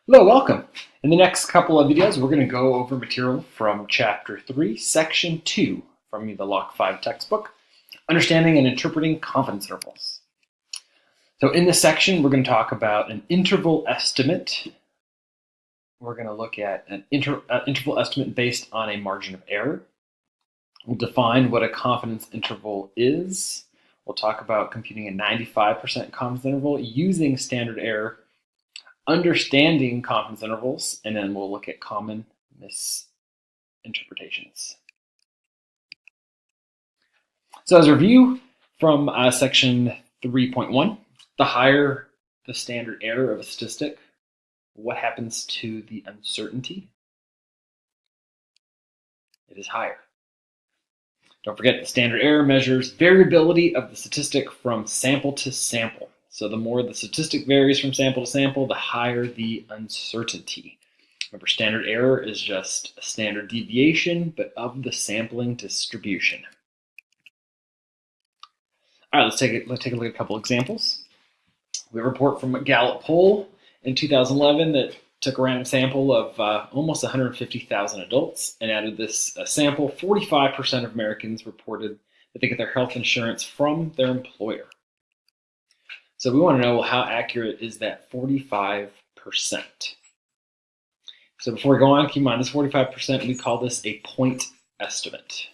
Hello, welcome. In the next couple of videos, we're going to go over material from Chapter 3, Section 2 from the Lock 5 textbook, Understanding and Interpreting Confidence Intervals. So in this section, we're going to talk about an interval estimate. We're going to look at an interval estimate based on a margin of error. We'll define what a confidence interval is. We'll talk about computing a 95% confidence interval using standard error, understanding confidence intervals, and then we'll look at common misinterpretations. So as a review from section 3.1, the higher the standard error of a statistic, what happens to the uncertainty? It is higher. Don't forget, the standard error measures variability of the statistic from sample to sample. So the more the statistic varies from sample to sample, the higher the uncertainty. Remember, standard error is just a standard deviation, but of the sampling distribution. All right, let's take a look at a couple examples. We have a report from a Gallup poll in 2011 that took a random sample of almost 150,000 adults and added this sample. 45% of Americans reported that they get their health insurance from their employer. So we want to know, how accurate is that 45%? So before we go on, keep in mind this 45%, we call this a point estimate.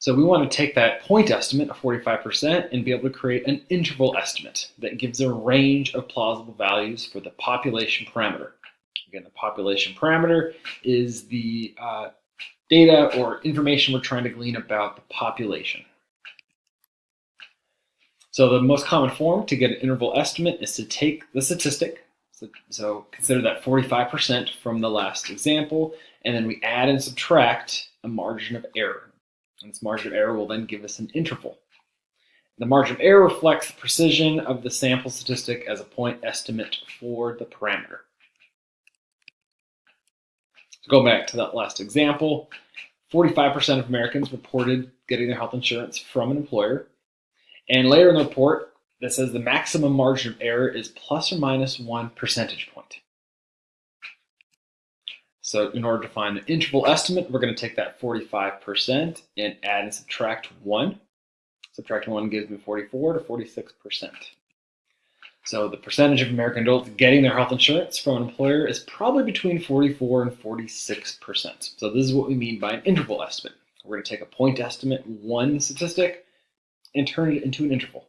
So we want to take that point estimate of 45% and be able to create an interval estimate that gives a range of plausible values for the population parameter. Again, the population parameter is the data or information we're trying to glean about the population. So the most common form to get an interval estimate is to take the statistic. So consider that 45% from the last example, and then we add and subtract a margin of error. And this margin of error will then give us an interval. The margin of error reflects the precision of the sample statistic as a point estimate for the parameter. So going back to that last example, 45% of Americans reported getting their health insurance from an employer. And later in the report, that says the maximum margin of error is plus or minus 1 percentage point. So in order to find an interval estimate, we're going to take that 45% and add and subtract 1. Subtracting 1 gives me 44 to 46%. So the percentage of American adults getting their health insurance from an employer is probably between 44 and 46%. So this is what we mean by an interval estimate. We're going to take a point estimate, one statistic, and turn it into an interval.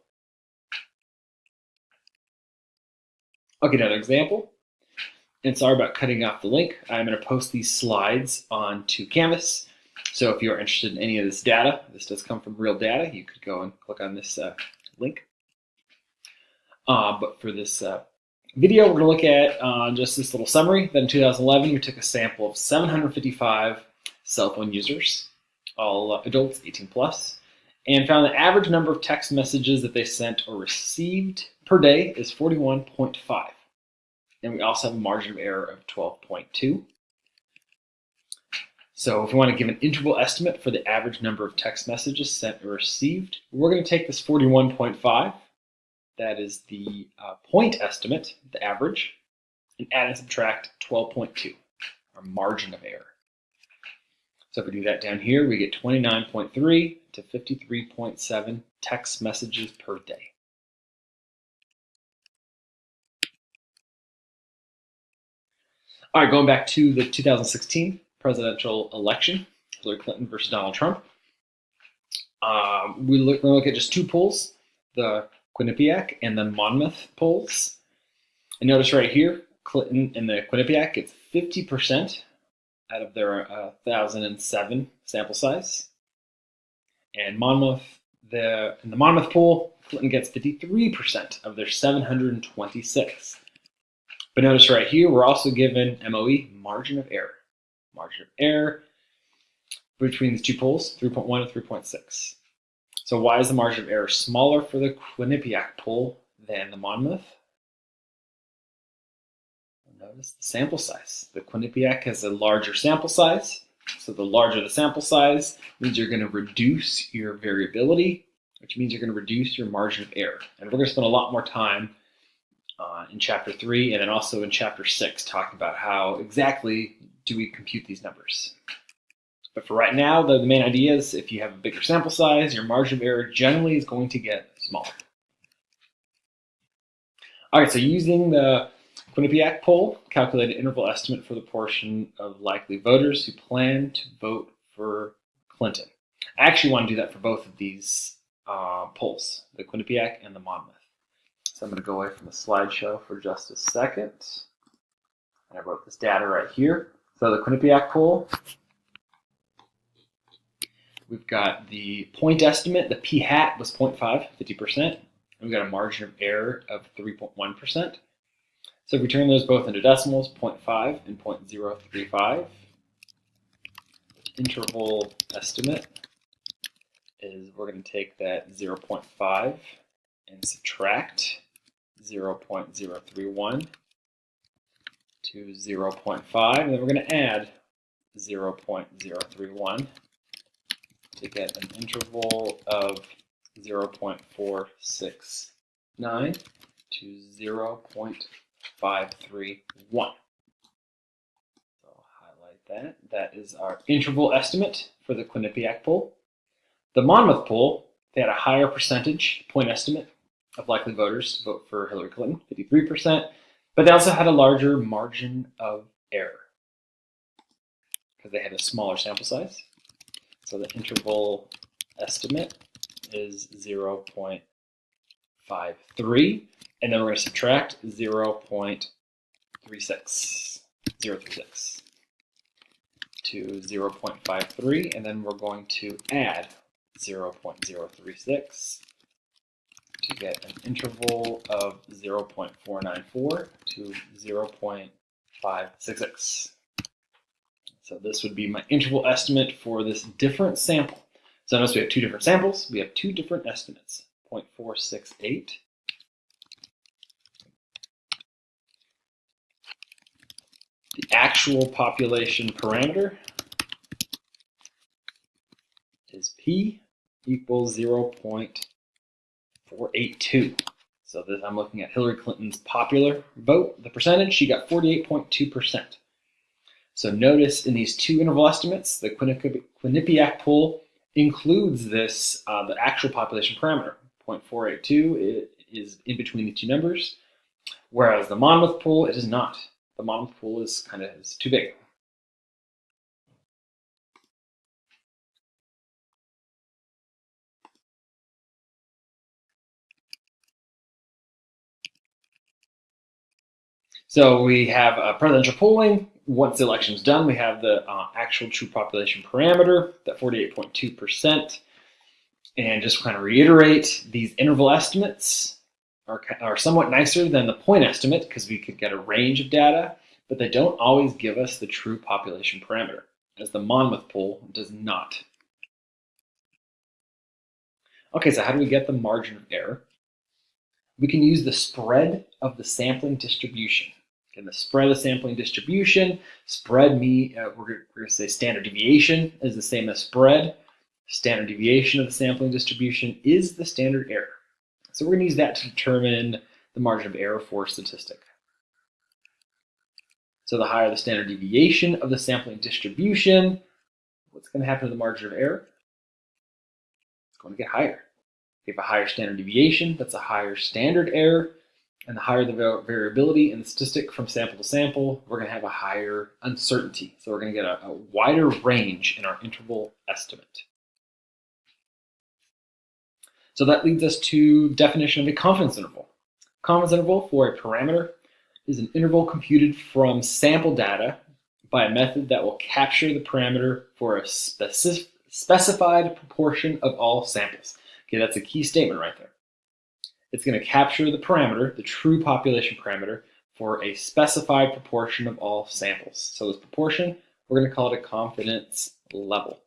Okay, another example. And sorry about cutting off the link. I'm going to post these slides onto Canvas. So if you're interested in any of this data, this does come from real data, you could go and click on this link. But for this video, we're going to look at just this little summary. That in 2011, we took a sample of 755 cell phone users, all adults 18 plus, and found the average number of text messages that they sent or received per day is 41.5. And we also have a margin of error of 12.2. So if we want to give an interval estimate for the average number of text messages sent or received, we're going to take this 41.5, that is the point estimate, the average, and add and subtract 12.2, our margin of error. So if we do that down here, we get 29.3 to 53.7 text messages per day. All right, going back to the 2016 presidential election, Hillary Clinton versus Donald Trump. We're going to look at just two polls, the Quinnipiac and the Monmouth polls. And notice right here, Clinton in the Quinnipiac gets 50% out of their 1,007 sample size. And Monmouth, in the Monmouth poll, Clinton gets 53% of their 726. But notice right here, we're also given MOE, margin of error. Margin of error between these two polls, 3.1 and 3.6. So why is the margin of error smaller for the Quinnipiac poll than the Monmouth? Notice the sample size. The Quinnipiac has a larger sample size. So the larger the sample size means you're going to reduce your variability, which means you're going to reduce your margin of error. And we're going to spend a lot more time in Chapter 3, and then also in Chapter 6, talking about how exactly do we compute these numbers. But for right now, the main idea is if you have a bigger sample size, your margin of error generally is going to get smaller. All right, so using the Quinnipiac poll, calculate an interval estimate for the portion of likely voters who plan to vote for Clinton. I actually want to do that for both of these polls, the Quinnipiac and the Monmouth. So I'm going to go away from the slideshow for just a second. And I wrote this data right here. So the Quinnipiac poll, we've got the point estimate, the p hat was 0.5, 50%. And we've got a margin of error of 3.1%. So if we turn those both into decimals, 0.5 and 0.035, interval estimate is we're going to take that 0.5 and subtract 0.031 to 0.5, and then we're going to add 0.031 to get an interval of 0.469 to 0.531. So I'll highlight that. That is our interval estimate for the Quinnipiac poll. The Monmouth poll, they had a higher percentage point estimate of likely voters to vote for Hillary Clinton, 53%, but they also had a larger margin of error because they had a smaller sample size. So the interval estimate is 0.53, and then we're going to subtract 0.36 to 0.53, and then we're going to add 0.036 to get an interval of 0.494 to 0.566. So this would be my interval estimate for this different sample. So notice we have two different samples. We have two different estimates, 0.468 the actual population parameter is P equals 0.482. So this, I'm looking at Hillary Clinton's popular vote, the percentage, she got 48.2%. So notice in these two interval estimates, the Quinnipiac poll includes this, the actual population parameter, 0.482 is in between the two numbers, whereas the Monmouth poll, it is not. The Monmouth pool is too big. So we have presidential polling. Once the election is done, we have the actual true population parameter, that 48.2%. And just kind of reiterate, these interval estimates are somewhat nicer than the point estimate because we could get a range of data, but they don't always give us the true population parameter, as the Monmouth poll does not. Okay, so how do we get the margin of error? We can use the spread of the sampling distribution. And the spread of the sampling distribution, we're going to say standard deviation is the same as spread. Standard deviation of the sampling distribution is the standard error. So we're going to use that to determine the margin of error for a statistic. So the higher the standard deviation of the sampling distribution, what's going to happen to the margin of error? It's going to get higher. If you have a higher standard deviation, that's a higher standard error, and the higher the variability in the statistic from sample to sample, we're going to have a higher uncertainty. So we're going to get a wider range in our interval estimate. So that leads us to definition of a confidence interval. Confidence interval for a parameter is an interval computed from sample data by a method that will capture the parameter for a specified proportion of all samples. Okay, that's a key statement right there. It's going to capture the parameter, the true population parameter, for a specified proportion of all samples. So this proportion, we're going to call it a confidence level.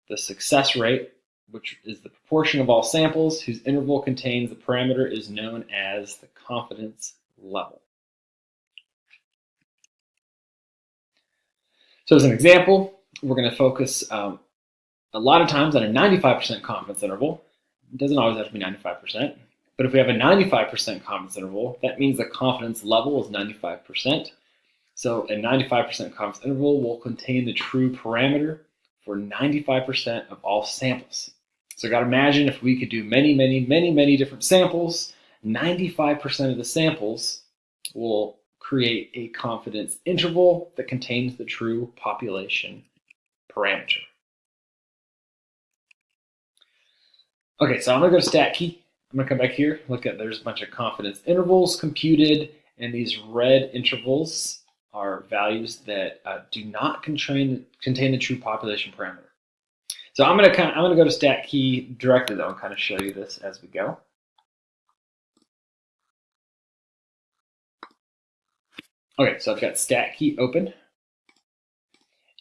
The success rate, which is the proportion of all samples whose interval contains the parameter, is known as the confidence level. So as an example, we're going to focus a lot of times on a 95% confidence interval. It doesn't always have to be 95%. But if we have a 95% confidence interval, that means the confidence level is 95%. So a 95% confidence interval will contain the true parameter for 95% of all samples. So got to imagine if we could do many different samples, 95% of the samples will create a confidence interval that contains the true population parameter. Okay, so I'm going to go to StatKey. I'm going to come back here, look at there's a bunch of confidence intervals computed, and these red intervals are values that do not contain the true population parameter. So I'm going to go to StatKey directly though and kind of show you this as we go. Okay, so I've got StatKey open,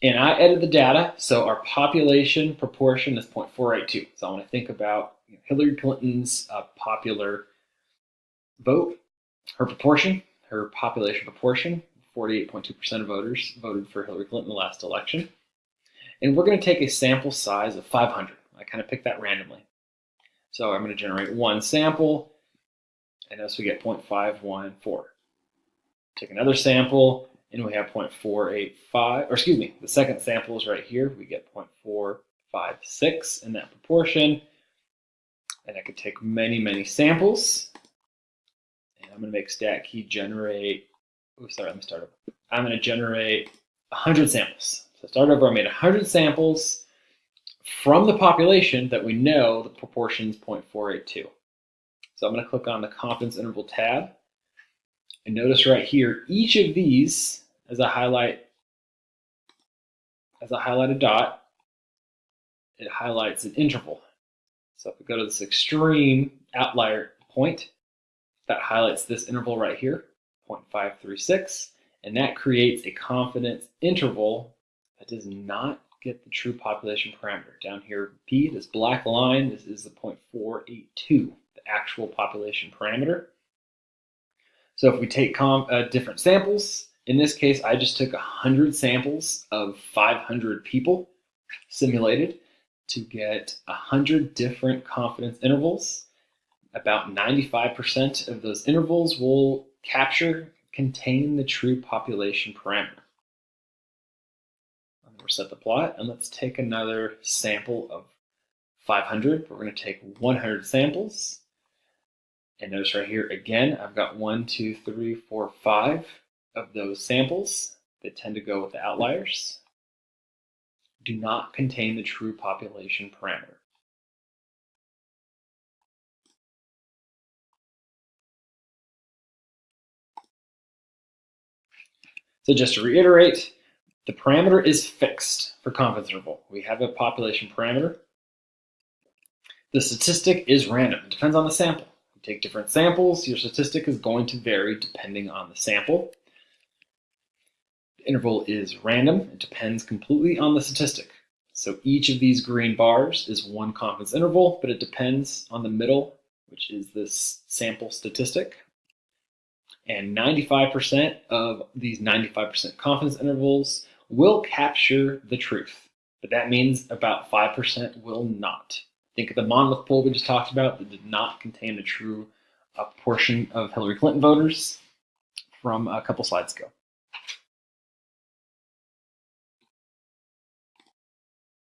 and I edited the data. So our population proportion is 0.482. So I want to think about Hillary Clinton's popular vote, her population proportion. 48.2% of voters voted for Hillary Clinton in the last election. And we're going to take a sample size of 500. I kind of picked that randomly. So I'm going to generate one sample, and thus we get 0.514. Take another sample, and we have 0.485, or excuse me, the second sample is right here. We get 0.456 in that proportion. And I could take many samples. And I'm going to make StatKey generate, oh, sorry, let me start over. I'm going to generate 100 samples. So start over, I made 100 samples from the population that we know the proportion is 0.482. So I'm going to click on the confidence interval tab. And notice right here, each of these, as I highlight a dot, it highlights an interval. So if we go to this extreme outlier point, that highlights this interval right here, 0.536, and that creates a confidence interval that does not get the true population parameter. Down here, P, this black line, this is the 0.482, the actual population parameter. So if we take different samples, in this case, I just took 100 samples of 500 people simulated to get 100 different confidence intervals. About 95% of those intervals will contain the true population parameter. I'm going to reset the plot, and let's take another sample of 500. We're going to take 100 samples. And notice right here, again, I've got 1, 2, 3, 4, 5 of those samples that tend to go with the outliers. Do not contain the true population parameter. So just to reiterate, the parameter is fixed for confidence interval. We have a population parameter. The statistic is random. It depends on the sample. You take different samples, your statistic is going to vary depending on the sample. The interval is random. It depends completely on the statistic. So each of these green bars is one confidence interval, but it depends on the middle, which is this sample statistic. And 95% of these 95% confidence intervals will capture the truth. But that means about 5% will not. Think of the Monmouth poll we just talked about that did not contain a true portion of Hillary Clinton voters from a couple slides ago.